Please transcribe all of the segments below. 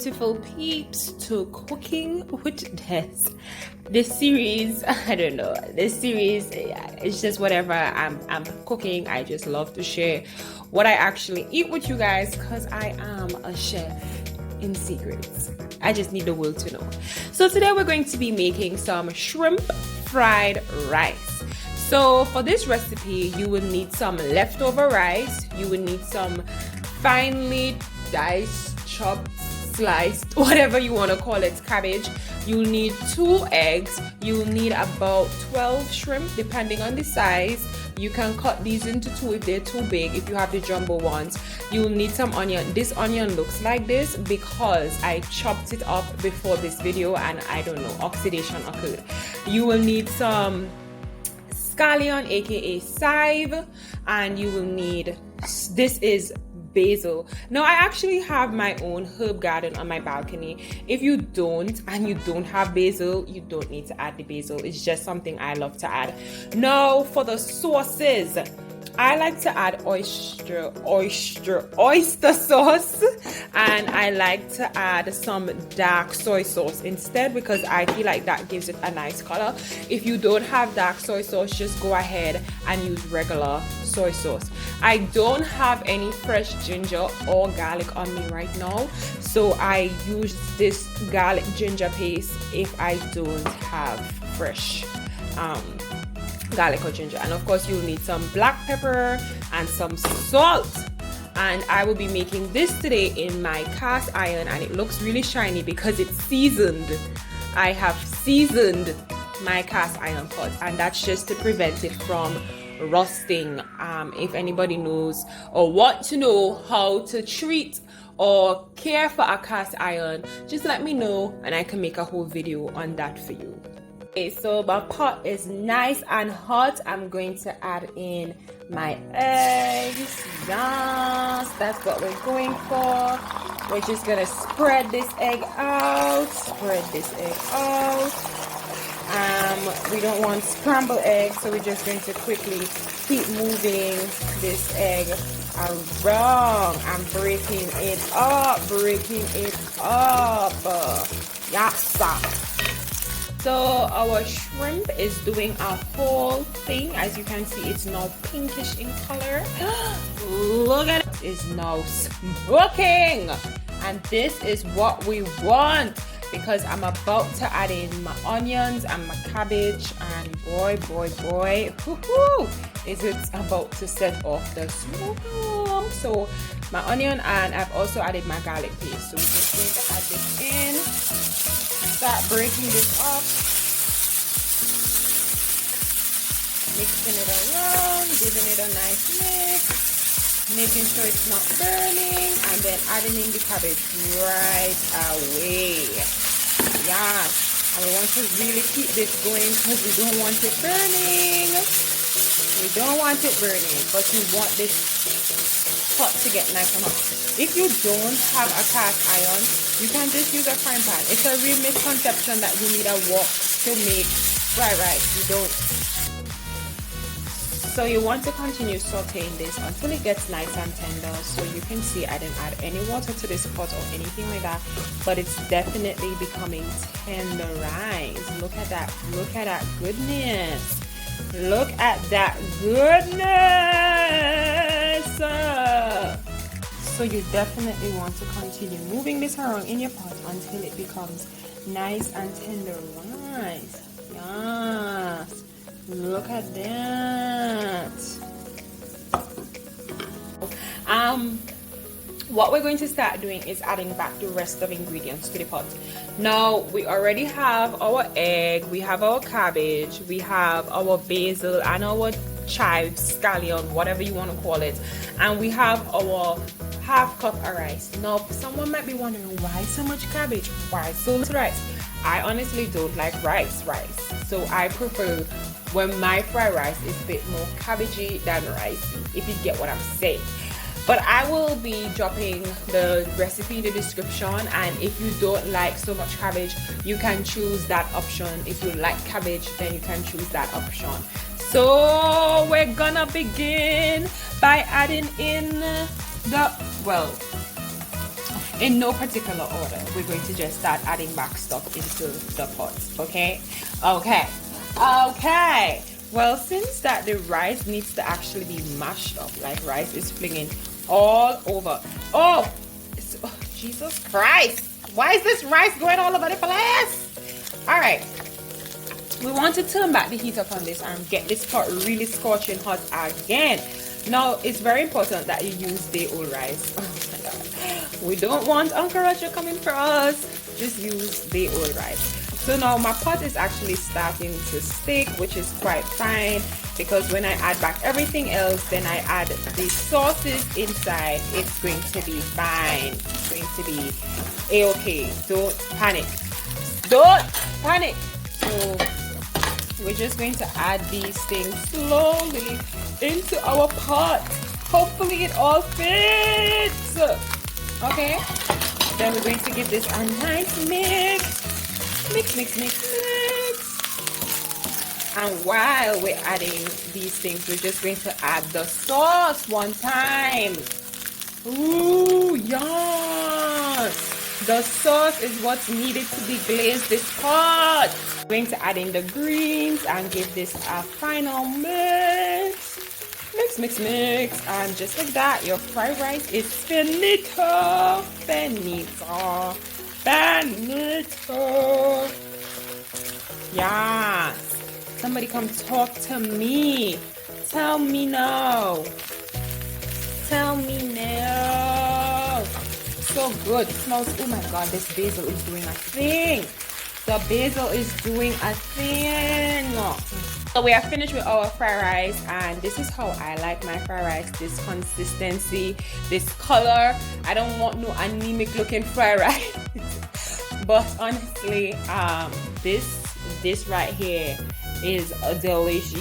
beautiful peeps to Cooking with Des. This series, I don't know, this series, it's just whatever I'm cooking. I just love to share what I actually eat with you guys because I am a chef in secrets. I just need the world to know. So today we're going to be making some shrimp fried rice. So for this recipe, you will need some leftover rice. You will need some finely diced, chopped, sliced, whatever you want to call it, cabbage. You'll need 2 eggs. You'll need about 12 shrimp depending on the size. You can cut these into 2 if they're too big, if you have the jumbo ones. You'll need some onion. This onion looks like this because I chopped it up before this video and I don't know, oxidation occurred. You will need some scallion, aka chive, and you will need, this is basil. Now I actually have my own herb garden on my balcony. If you don't and you don't have basil, you don't need to add the basil. It's just something I love to add. Now for the sauces, I like to add oyster sauce, and I like to add some dark soy sauce instead because I feel like that gives it a nice color. If you don't have dark soy sauce, just go ahead and use regular soy sauce. I don't have any fresh ginger or garlic on me right now, so I use this garlic ginger paste if I don't have fresh garlic or ginger. And of course you'll need some black pepper and some salt. And I will be making this today in my cast iron, and it looks really shiny because it's seasoned. I have seasoned my cast iron pot, and that's just to prevent it from rusting. If anybody knows or want to know how to treat or care for a cast iron, just let me know and I can make a whole video on that for you. Okay, so my pot is nice and hot. I'm going to add in my eggs. Yes, that's what we're going for. We're just gonna spread this egg out. We don't want scrambled eggs, so we're just going to quickly keep moving this egg around and breaking it up. Yes. So our shrimp is doing a whole thing. As you can see, it's now pinkish in color. Look at it, it's now smoking. And this is what we want because I'm about to add in my onions and my cabbage, and boy, is it about to set off the smoke. So my onion, and I've also added my garlic paste. So we're just going to add this in. Start breaking this up, mixing it around, giving it a nice mix, making sure it's not burning, and then adding in the cabbage right away. Yes, and we want to really keep this going because we don't want it burning. But we want this pot to get nice and hot. If you don't have a cast iron, you can just use a frying pan. It's a real misconception that you need a wok to make fried rice. You don't. So you want to continue sauteing this until it gets nice and tender. So you can see I didn't add any water to this pot or anything like that, but it's definitely becoming tenderized. Look at that. Look at that goodness. Look at that goodness. So you definitely want to continue moving this around in your pot until it becomes nice and tenderized. Yes. Look at that. What we're going to start doing is adding back the rest of ingredients to the pot. Now we already have our egg, we have our cabbage, we have our basil and our chive, scallion, whatever you want to call it, and we have our half cup of rice. Now someone might be wondering, why so much cabbage, why so little rice? I honestly don't like rice, so I prefer when my fried rice is a bit more cabbagey than ricey, if you get what I'm saying. But I will be dropping the recipe in the description, and if you don't like so much cabbage, you can choose that option. If you like cabbage, then you can choose that option. So we're gonna begin by adding in the, well, in no particular order. We're going to just start adding back stuff into the pot. Okay. Well, since that the rice needs to actually be mashed up, like rice is flinging all over. Oh, Jesus Christ, why is this rice going all over the place? All right, we want to turn back the heat up on this and get this pot really scorching hot again. Now, it's very important that you use day-old rice. Oh my God. We don't want Uncle Roger coming for us. Just use day-old rice. So now my pot is actually starting to stick, which is quite fine, because when I add back everything else, then I add the sauces inside, it's going to be fine. It's going to be a-okay. Don't panic. Don't panic. So we're just going to add these things slowly into our pot. Hopefully it all fits. Okay. Then we're going to give this a nice mix. Mix. And while we're adding these things, we're just going to add the sauce one time. Ooh, yes. The sauce is what's needed to be glazed this pot. We're going to add in the greens and give this a final mix. Mix. And just like that, your fried rice is finito. Yes. Somebody come talk to me. Tell me no. So good. It smells. Oh my God, this basil is doing a thing. The basil is doing a thing. So we are finished with our fried rice, and this is how I like my fried rice. This consistency, this color. I don't want no anemic looking fried rice. But honestly, this right here is a delicious.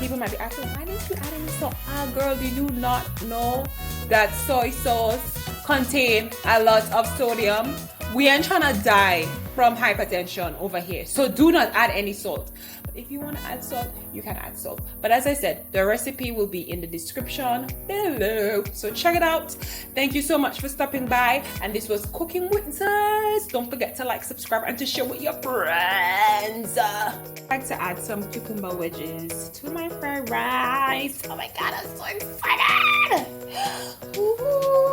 People might be asking, why didn't you add any salt? Girl, do you not know that soy sauce contains a lot of sodium? We ain't trying to die from hypertension over here, so do not add any salt. But if you want to add salt, you can add salt. But as I said, the recipe will be in the description below, so check it out. Thank you so much for stopping by, and this was Cooking with DEZI. Don't forget to like, subscribe, and to share with your friends. I'd like to add some cucumber wedges to my fried rice. Oh my God, I'm so excited. Ooh.